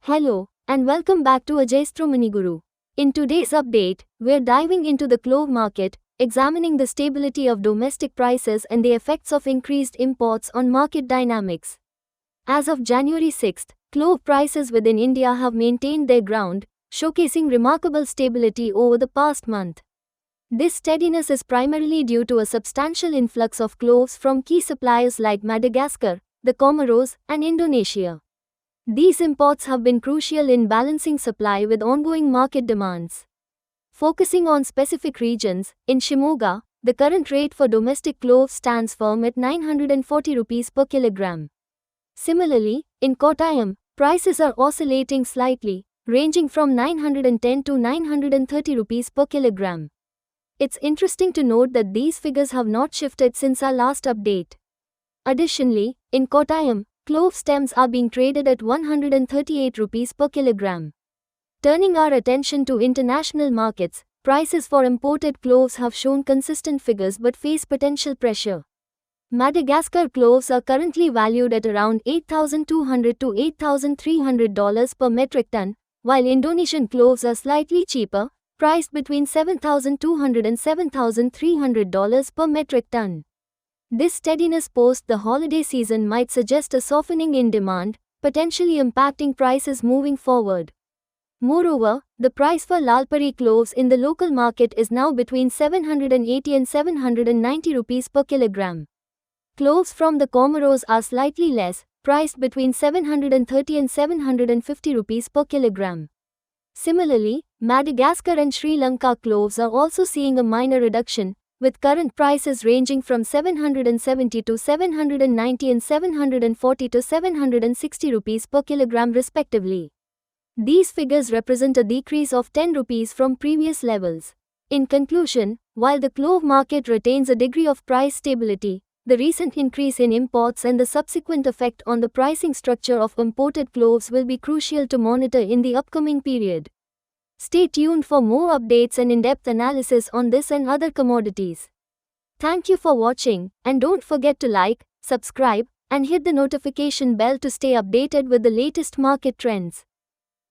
Hello, and welcome back to Ajayastro Guru. In today's update, we're diving into the clove market, examining the stability of domestic prices and the effects of increased imports on market dynamics. As of January 6, clove prices within India have maintained their ground, showcasing remarkable stability over the past month. This steadiness is primarily due to a substantial influx of cloves from key suppliers like Madagascar, the Comoros, and Indonesia. These imports have been crucial in balancing supply with ongoing market demands. Focusing on specific regions, in Shimoga, the current rate for domestic cloves stands firm at 940 rupees per kilogram. Similarly, in Kottayam, prices are oscillating slightly, ranging from 910 to 930 rupees per kilogram. It's interesting to note that these figures have not shifted since our last update. Additionally, in Kottayam, clove stems are being traded at 138 rupees per kilogram. Turning our attention to international markets, prices for imported cloves have shown consistent figures but face potential pressure. Madagascar cloves are currently valued at around $8,200 to $8,300 per metric ton, while Indonesian cloves are slightly cheaper, priced between $7,200 and $7,300 per metric ton. This steadiness post the holiday season might suggest a softening in demand, potentially impacting prices moving forward. Moreover, the price for Lalpari cloves in the local market is now between 780 and 790 rupees per kilogram. Cloves from the Comoros are slightly less, priced between 730 and 750 rupees per kilogram. Similarly, Madagascar and Sri Lanka cloves are also seeing a minor reduction, with current prices ranging from 770 to 790 and 740 to 760 rupees per kilogram respectively. These figures represent a decrease of 10 rupees from previous levels. In conclusion, while the clove market retains a degree of price stability, the recent increase in imports and the subsequent effect on the pricing structure of imported cloves will be crucial to monitor in the upcoming period. Stay tuned for more updates and in-depth analysis on this and other commodities. Thank you for watching, and don't forget to like, subscribe, and hit the notification bell to stay updated with the latest market trends.